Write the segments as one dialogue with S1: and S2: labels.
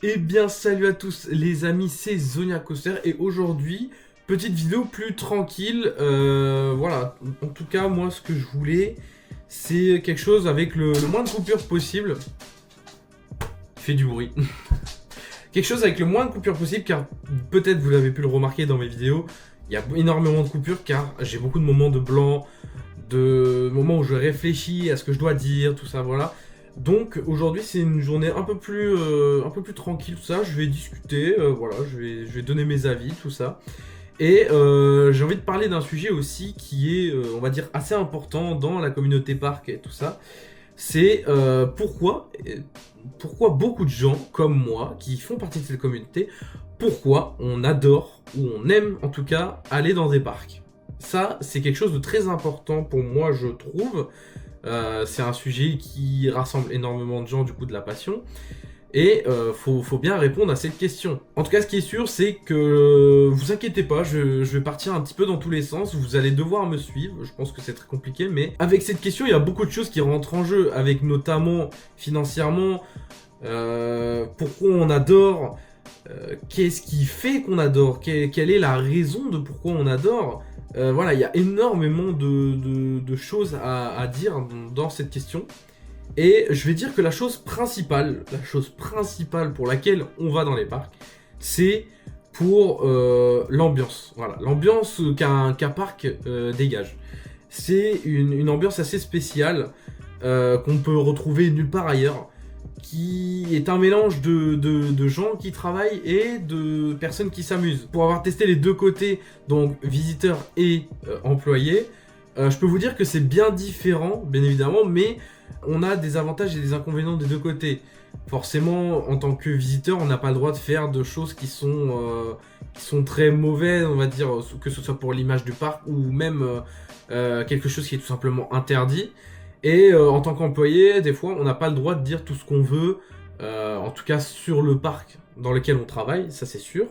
S1: Eh bien salut à tous les amis, c'est Zonia Coaster et aujourd'hui, petite vidéo plus tranquille, voilà, en tout cas moi ce que je voulais, c'est quelque chose avec le moins de coupures possible, il fait du bruit, quelque chose avec le moins de coupures possible car peut-être vous l'avez pu le remarquer dans mes vidéos, il y a énormément de coupures car j'ai beaucoup de moments de blanc, de moments où je réfléchis à ce que je dois dire, tout ça, voilà. Donc aujourd'hui c'est une journée un peu plus tranquille, tout ça. Je vais discuter, voilà, je vais donner mes avis, tout ça. Et j'ai envie de parler d'un sujet aussi qui est, on va dire, assez important dans la communauté parc et tout ça. C'est pourquoi beaucoup de gens comme moi qui font partie de cette communauté, pourquoi on adore ou on aime en tout cas aller dans des parcs. Ça, c'est quelque chose de très important pour moi, je trouve. C'est un sujet qui rassemble énormément de gens, du coup, de la passion. Et faut bien répondre à cette question. En tout cas, ce qui est sûr, c'est que vous inquiétez pas, je vais partir un petit peu dans tous les sens. Vous allez devoir me suivre. Je pense que c'est très compliqué, mais avec cette question, il y a beaucoup de choses qui rentrent en jeu, avec notamment financièrement, pourquoi on adore, qu'est-ce qui fait qu'on adore, quelle est la raison de pourquoi on adore. Voilà, il y a énormément de choses à dire dans cette question. Et je vais dire que la chose principale pour laquelle on va dans les parcs, c'est pour l'ambiance. Voilà, l'ambiance qu'un parc dégage. C'est une ambiance assez spéciale qu'on peut retrouver nulle part ailleurs, qui est un mélange de gens qui travaillent et de personnes qui s'amusent. Pour avoir testé les deux côtés, donc visiteurs et employés, je peux vous dire que c'est bien différent, bien évidemment, mais on a des avantages et des inconvénients des deux côtés. Forcément, en tant que visiteur, on n'a pas le droit de faire de choses qui sont très mauvaises, on va dire, que ce soit pour l'image du parc ou même quelque chose qui est tout simplement interdit. Et en tant qu'employé, des fois, on n'a pas le droit de dire tout ce qu'on veut, en tout cas sur le parc dans lequel on travaille, ça c'est sûr.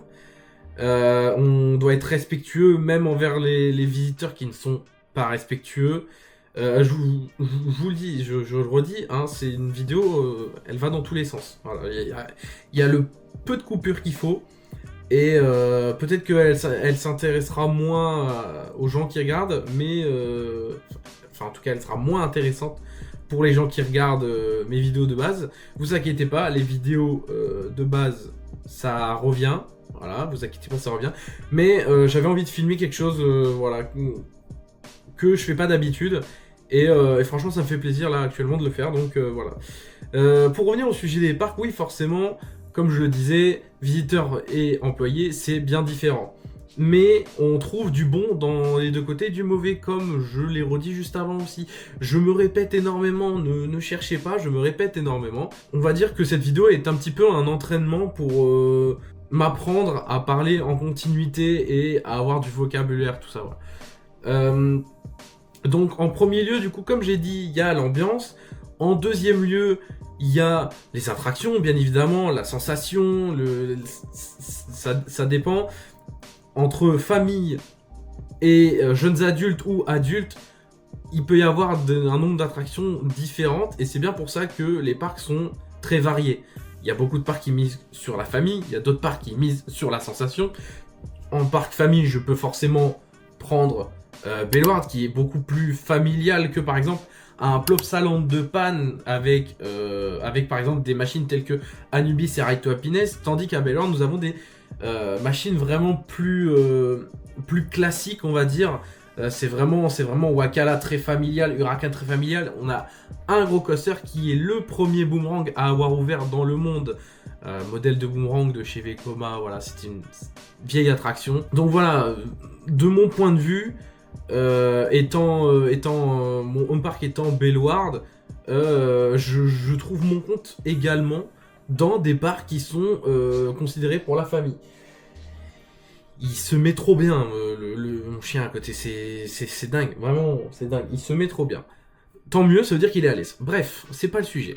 S1: On doit être respectueux même envers les visiteurs qui ne sont pas respectueux. Je vous le dis, je le redis, hein, c'est une vidéo, elle va dans tous les sens. Voilà, il y a le peu de coupures qu'il faut. Et peut-être elle s'intéressera moins aux gens qui regardent, mais enfin en tout cas elle sera moins intéressante pour les gens qui regardent mes vidéos de base. Vous inquiétez pas, les vidéos de base ça revient, voilà, vous inquiétez pas ça revient. Mais j'avais envie de filmer quelque chose, voilà, que je fais pas d'habitude. Et franchement ça me fait plaisir là actuellement de le faire, donc voilà. Pour revenir au sujet des parcs, oui forcément, comme je le disais, visiteurs et employés, c'est bien différent. Mais on trouve du bon dans les deux côtés, du mauvais, comme je l'ai redit juste avant aussi. Je me répète énormément, ne cherchez pas, je me répète énormément. On va dire que cette vidéo est un petit peu un entraînement pour m'apprendre à parler en continuité et à avoir du vocabulaire, tout ça. Voilà. Donc en premier lieu, du coup, comme j'ai dit, il y a l'ambiance. En deuxième lieu, il y a les attractions, bien évidemment, la sensation, ça dépend. Entre famille et jeunes adultes ou adultes, il peut y avoir un nombre d'attractions différentes et c'est bien pour ça que les parcs sont très variés. Il y a beaucoup de parcs qui misent sur la famille, il y a d'autres parcs qui misent sur la sensation. En parc famille, je peux forcément prendre Bellward qui est beaucoup plus familial que par exemple un Plopsaland de Panne avec par exemple des machines telles que Anubis et Ride to Happiness, tandis qu'à Bellward nous avons des machines vraiment plus classiques, on va dire. C'est vraiment Wakala très familial, Huracan très familial. On a un gros coaster qui est le premier boomerang à avoir ouvert dans le monde. Modèle de boomerang de chez Vekoma, voilà, c'est une vieille attraction. Donc voilà, de mon point de vue, mon home park étant Bellward, je trouve mon compte également dans des parcs qui sont considérés pour la famille. Il se met trop bien, mon chien à côté, c'est dingue, vraiment, c'est dingue, il se met trop bien. Tant mieux, ça veut dire qu'il est à l'aise. Bref, c'est pas le sujet.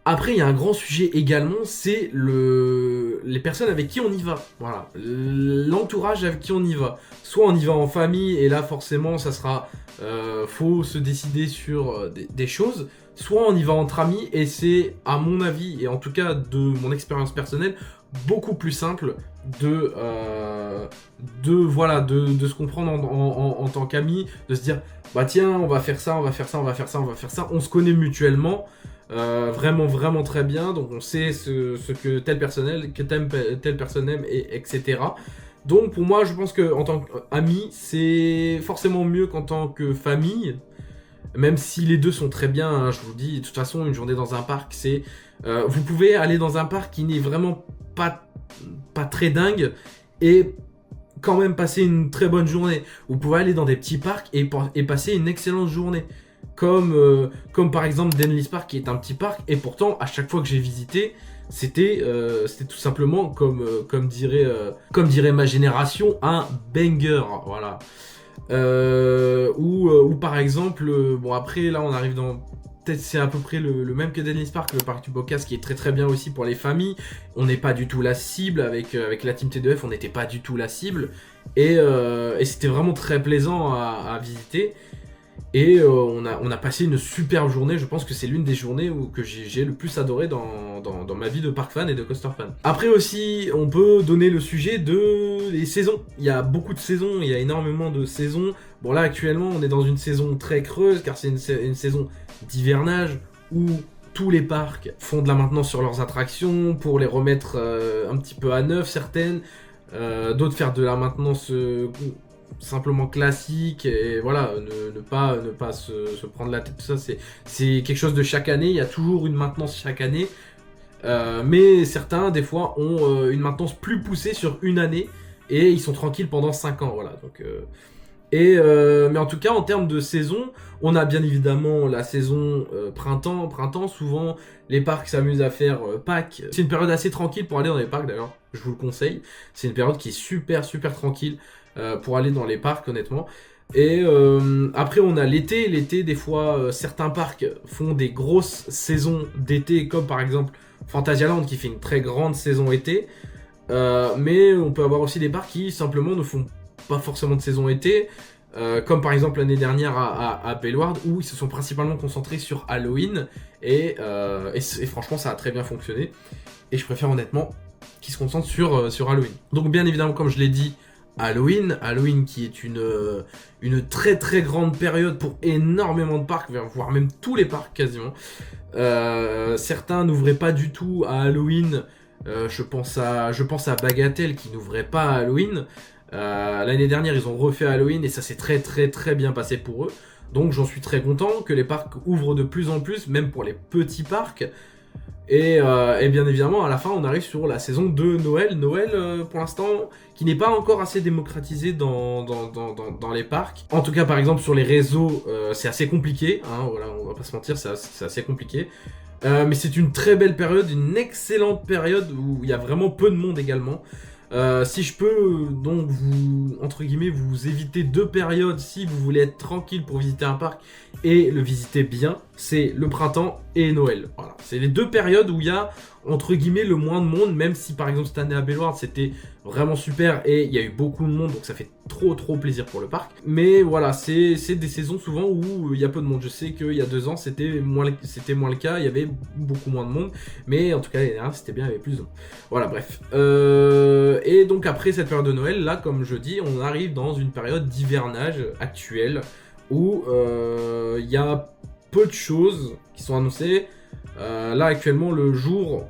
S1: Après, il y a un grand sujet également, c'est les personnes avec qui on y va. Voilà, l'entourage avec qui on y va. Soit on y va en famille, et là forcément, ça sera... faut se décider sur des choses. soit on y va entre amis, et c'est, à mon avis, et en tout cas de mon expérience personnelle, beaucoup plus simple de se comprendre en tant qu'amis, de se dire, bah tiens, on va faire ça, on va faire ça, on va faire ça, on va faire ça, on se connaît mutuellement, vraiment très bien, donc on sait ce que telle personne aime, et etc. Donc pour moi, je pense que en tant qu'ami, c'est forcément mieux qu'en tant que famille, même si les deux sont très bien, hein, je vous dis, de toute façon, une journée dans un parc, c'est... vous pouvez aller dans un parc qui n'est vraiment pas très dingue, et quand même passer une très bonne journée. Vous pouvez aller dans des petits parcs et passer une excellente journée. Comme par exemple Denlis Park, qui est un petit parc, et pourtant, à chaque fois que j'ai visité, c'était tout simplement, comme dirait ma génération, un banger. Voilà. Ou par exemple, bon après là on arrive dans... Peut-être c'est à peu près le même que Dennis Park, le parc du Bocas, qui est très bien aussi pour les familles. On n'est pas du tout la cible, avec la team T2F, on n'était pas du tout la cible. Et c'était vraiment très plaisant à visiter. Et on a passé une superbe journée. Je pense que c'est l'une des journées que j'ai le plus adoré dans ma vie de park fan et de coaster fan. Après aussi, on peut donner le sujet de les saisons. Il y a beaucoup de saisons, il y a énormément de saisons. Bon là actuellement on est dans une saison très creuse, car c'est une saison d'hivernage où tous les parcs font de la maintenance sur leurs attractions pour les remettre un petit peu à neuf, certaines. D'autres faire de la maintenance simplement classique, et voilà, ne pas se prendre la tête, tout ça, c'est quelque chose de chaque année, il y a toujours une maintenance chaque année, mais certains des fois ont une maintenance plus poussée sur une année, et ils sont tranquilles pendant 5 ans, voilà, donc... mais en tout cas, en termes de saison, on a bien évidemment la saison printemps, souvent les parcs s'amusent à faire Pâques. C'est une période assez tranquille pour aller dans les parcs d'ailleurs, je vous le conseille, c'est une période qui est super tranquille pour aller dans les parcs honnêtement. Et après on a l'été, des fois certains parcs font des grosses saisons d'été, comme par exemple Phantasialand qui fait une très grande saison été, mais on peut avoir aussi des parcs qui simplement ne font pas forcément de saison été, comme par exemple l'année dernière à Bellward, où ils se sont principalement concentrés sur Halloween, et franchement ça a très bien fonctionné, et je préfère honnêtement qu'ils se concentrent sur Halloween. Donc bien évidemment, comme je l'ai dit, Halloween qui est une très grande période pour énormément de parcs, voire même tous les parcs quasiment. Certains n'ouvraient pas du tout à Halloween, je pense à Bagatelle qui n'ouvrait pas à Halloween. L'année dernière ils ont refait Halloween et ça s'est très bien passé pour eux, donc j'en suis très content que les parcs ouvrent de plus en plus, même pour les petits parcs. Et bien évidemment à la fin on arrive sur la saison de Noël, pour l'instant qui n'est pas encore assez démocratisé dans les parcs. En tout cas par exemple sur les réseaux c'est assez compliqué, hein, voilà, on va pas se mentir, c'est assez compliqué. Mais c'est une très belle période, une excellente période où il y a vraiment peu de monde également. Si je peux donc entre guillemets, vous éviter 2 périodes si vous voulez être tranquille pour visiter un parc et le visiter bien, c'est le printemps et Noël. Voilà, c'est les 2 périodes où il y a entre guillemets le moins de monde, même si par exemple cette année à Bellward c'était vraiment super et il y a eu beaucoup de monde, donc ça fait trop plaisir pour le parc. Mais voilà, c'est des saisons souvent où il y a peu de monde. Je sais qu'il y a 2 ans c'était moins le cas, il y avait beaucoup moins de monde, mais en tout cas l'année dernière c'était bien, il y avait plus de monde. Voilà, bref. Et donc après cette période de Noël, là comme je dis, on arrive dans une période d'hivernage actuelle où il y a peu de choses qui sont annoncées. Là actuellement le jour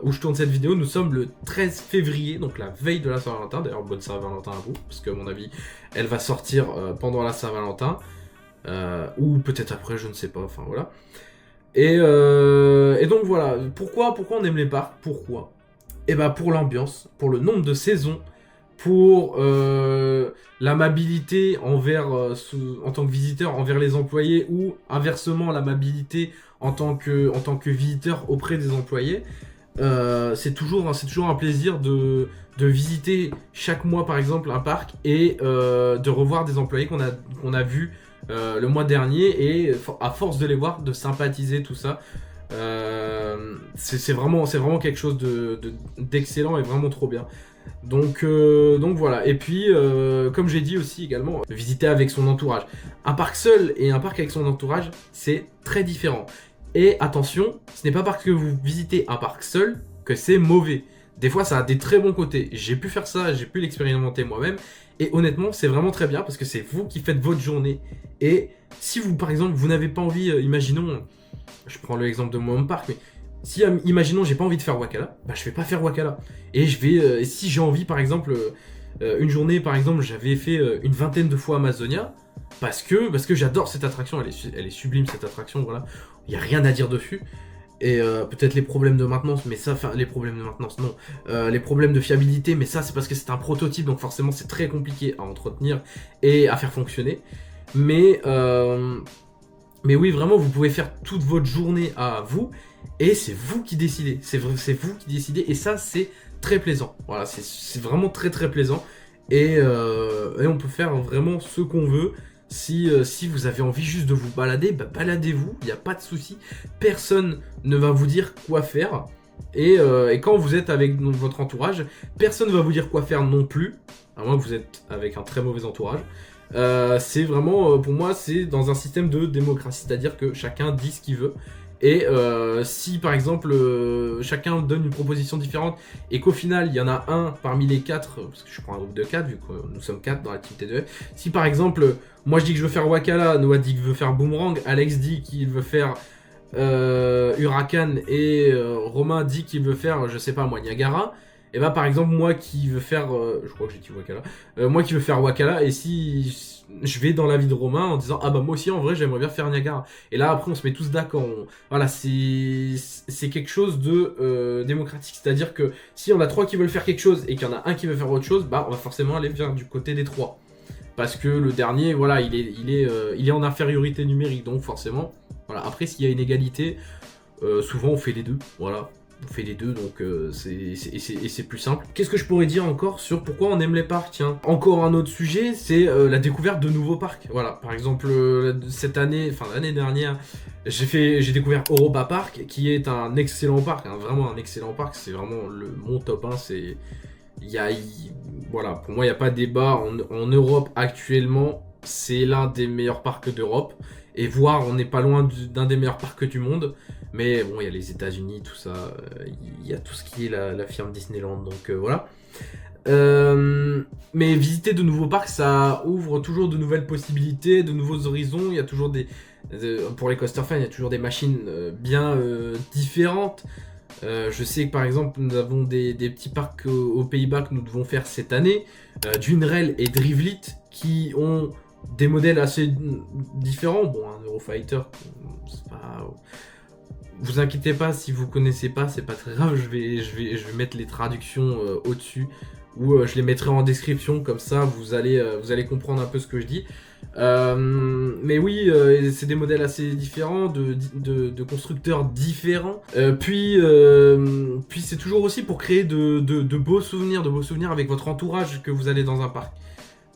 S1: où je tourne cette vidéo, nous sommes le 13 février, donc la veille de la Saint-Valentin. D'ailleurs bonne Saint-Valentin à vous, parce que à mon avis elle va sortir pendant la Saint-Valentin, ou peut-être après, je ne sais pas, enfin voilà. Et donc voilà, pourquoi on aime les parcs, pourquoi? Et bah pour l'ambiance, pour le nombre de saisons, pour l'amabilité envers, en tant que visiteur envers les employés, ou inversement l'amabilité en tant que visiteur auprès des employés. C'est toujours un plaisir de visiter chaque mois par exemple un parc et de revoir des employés qu'on a vus le mois dernier, et à force de les voir, de sympathiser, tout ça. C'est vraiment quelque chose d'excellent et vraiment trop bien. Donc voilà. Et puis, comme j'ai dit aussi également, visiter avec son entourage. Un parc seul et un parc avec son entourage, c'est très différent. Et attention, ce n'est pas parce que vous visitez un parc seul que c'est mauvais. Des fois, ça a des très bons côtés. J'ai pu faire ça, j'ai pu l'expérimenter moi-même. Et honnêtement, c'est vraiment très bien parce que c'est vous qui faites votre journée. Et si vous, par exemple, vous n'avez pas envie, imaginons, je prends l'exemple de mon parc, mais si, imaginons, j'ai pas envie de faire Wakala, bah je vais pas faire Wakala. Et je vais, si j'ai envie, par exemple, une journée, par exemple, j'avais fait une vingtaine de fois Amazonia, parce que j'adore cette attraction, elle est sublime cette attraction, voilà. Il y a rien à dire dessus. Et peut-être les problèmes de maintenance, mais ça, enfin les problèmes de maintenance, non. Les problèmes de fiabilité, mais ça c'est parce que c'est un prototype, donc forcément c'est très compliqué à entretenir et à faire fonctionner. Mais, euh, mais oui, vraiment, vous pouvez faire toute votre journée à vous, et c'est vous qui décidez. C'est vous qui décidez, et ça c'est très plaisant. Voilà, c'est vraiment très très plaisant. Et on peut faire vraiment ce qu'on veut. Si vous avez envie juste de vous balader, bah baladez-vous, il n'y a pas de souci. Personne ne va vous dire quoi faire. Et quand vous êtes avec votre entourage, personne ne va vous dire quoi faire non plus. À moins que vous êtes avec un très mauvais entourage. C'est vraiment, pour moi, c'est dans un système de démocratie. C'est-à-dire que chacun dit ce qu'il veut. Et si par exemple chacun donne une proposition différente et qu'au final il y en a un parmi les quatre, parce que je prends un groupe de 4 vu que nous sommes 4 dans la team T2F, si par exemple moi je dis que je veux faire Wakala, Noah dit qu'il veut faire Boomerang, Alex dit qu'il veut faire Huracan et Romain dit qu'il veut faire, je sais pas moi, Niagara. Et bah par exemple moi qui veux faire, je crois que j'ai dit Wakala, moi qui veux faire Wakala, et si je vais dans la vie de Romain en disant ah bah moi aussi en vrai j'aimerais bien faire Niagara. Et là après on se met tous d'accord, voilà c'est quelque chose de démocratique, c'est-à-dire que si on a 3 qui veulent faire quelque chose et qu'il y en a un qui veut faire autre chose, bah on va forcément aller vers du côté des 3. Parce que le dernier, voilà, il est en infériorité numérique, donc forcément, voilà. Après s'il y a une égalité, souvent on fait les deux, voilà. On fait les deux, donc c'est plus simple. Qu'est-ce que je pourrais dire encore sur pourquoi on aime les parcs? Tiens, encore un autre sujet, c'est la découverte de nouveaux parcs. Voilà, par exemple, cette année, enfin l'année dernière, j'ai découvert Europa Park, qui est un excellent parc, hein, vraiment un excellent parc. C'est vraiment mon top 1. Voilà, pour moi, il n'y a pas de débat. En Europe, actuellement, c'est l'un des meilleurs parcs d'Europe. Et voire, on n'est pas loin d'un des meilleurs parcs du monde. Mais bon, il y a les États-Unis, tout ça. Il y a tout ce qui est la firme Disneyland. Donc voilà. Mais visiter de nouveaux parcs, ça ouvre toujours de nouvelles possibilités, de nouveaux horizons. Il y a toujours pour les coaster fans, il y a toujours des machines bien différentes. Je sais que par exemple, nous avons des petits parcs aux Pays-Bas que nous devons faire cette année. Dunrail et Drivlit qui ont des modèles assez différents. Bon, un Eurofighter, c'est pas... Vous inquiétez pas, si vous connaissez pas, c'est pas très grave, je vais mettre les traductions au-dessus, ou je les mettrai en description, comme ça vous allez comprendre un peu ce que je dis. Mais oui, c'est des modèles assez différents, de constructeurs différents. Puis c'est toujours aussi pour créer de beaux souvenirs avec votre entourage que vous allez dans un parc.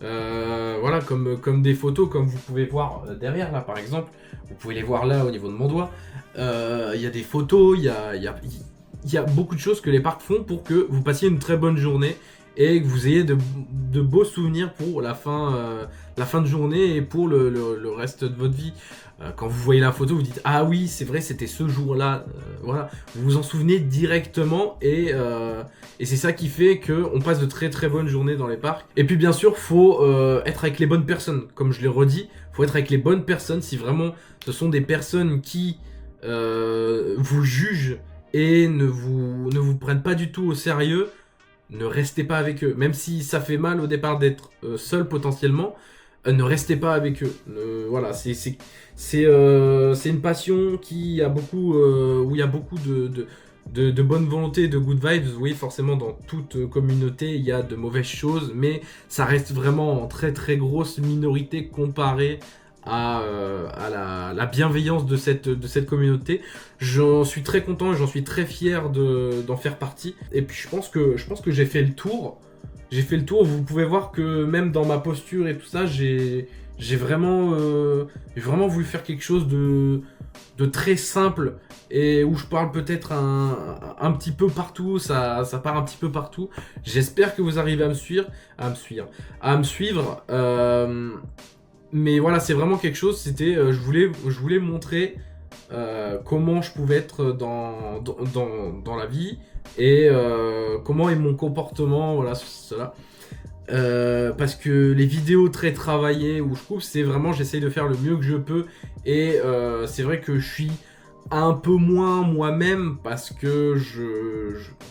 S1: Voilà, comme des photos, comme vous pouvez voir derrière là par exemple, vous pouvez les voir là au niveau de mon doigt. Il y a des photos, il y a beaucoup de choses que les parcs font pour que vous passiez une très bonne journée et que vous ayez de beaux souvenirs pour la fin de journée et pour le reste de votre vie. Quand vous voyez la photo, vous dites ah oui, c'est vrai, c'était ce jour-là. Voilà, vous vous en souvenez directement et c'est ça qui fait qu'on passe de très très bonnes journées dans les parcs. Et puis bien sûr, faut être avec les bonnes personnes. Comme je l'ai redit, faut être avec les bonnes personnes. Si vraiment ce sont des personnes qui vous jugent et ne vous prennent pas du tout au sérieux, ne restez pas avec eux. Même si ça fait mal au départ d'être seul potentiellement, ne restez pas avec eux. Voilà, c'est une passion qui a beaucoup, où il y a beaucoup de bonne volonté, de good vibes. Oui, forcément, dans toute communauté, il y a de mauvaises choses, mais ça reste vraiment en très très grosse minorité comparé à la bienveillance de cette communauté. J'en suis très content et j'en suis très fier d'en faire partie. Et puis je pense que j'ai fait le tour. Vous pouvez voir que même dans ma posture et tout ça, j'ai J'ai vraiment voulu faire quelque chose de très simple et où je parle peut-être un petit peu partout, ça part un petit peu partout. J'espère que vous arrivez à me suivre. Mais voilà, c'est vraiment quelque chose, je voulais montrer comment je pouvais être dans la vie et comment est mon comportement, voilà, sur cela. Parce que les vidéos très travaillées où je coupe, c'est vraiment j'essaye de faire le mieux que je peux et c'est vrai que je suis un peu moins moi-même parce que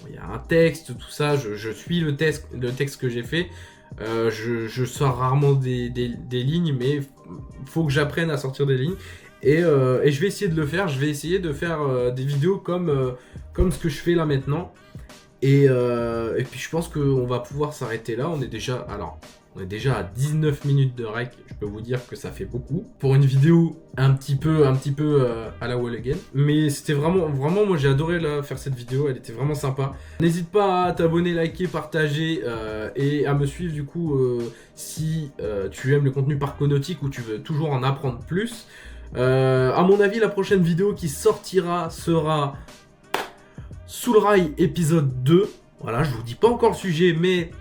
S1: il y a un texte, tout ça, je suis le texte que j'ai fait. Je sors rarement des lignes, mais faut que j'apprenne à sortir des lignes. Et je vais essayer de le faire. Je vais essayer de faire des vidéos comme ce que je fais là maintenant. Et puis je pense qu'on va pouvoir s'arrêter là. On est déjà à 19 minutes de rec. Je peux vous dire que ça fait beaucoup pour une vidéo un petit peu à la wall again. Mais c'était vraiment, moi j'ai adoré faire cette vidéo. Elle était vraiment sympa. N'hésite pas à t'abonner, liker, partager et à me suivre du coup si tu aimes le contenu parconautique ou tu veux toujours en apprendre plus. À mon avis, la prochaine vidéo qui sortira sera Sous le rail épisode 2. Voilà, je vous dis pas encore le sujet, mais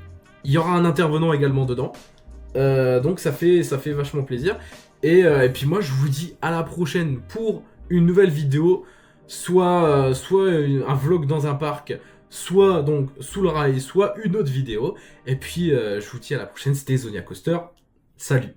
S1: il y aura un intervenant également dedans. Donc ça fait vachement plaisir. Et puis moi, je vous dis à la prochaine pour une nouvelle vidéo. Soit un vlog dans un parc, soit donc sous le rail, soit une autre vidéo. Et puis je vous dis à la prochaine, c'était Zonia Coaster. Salut!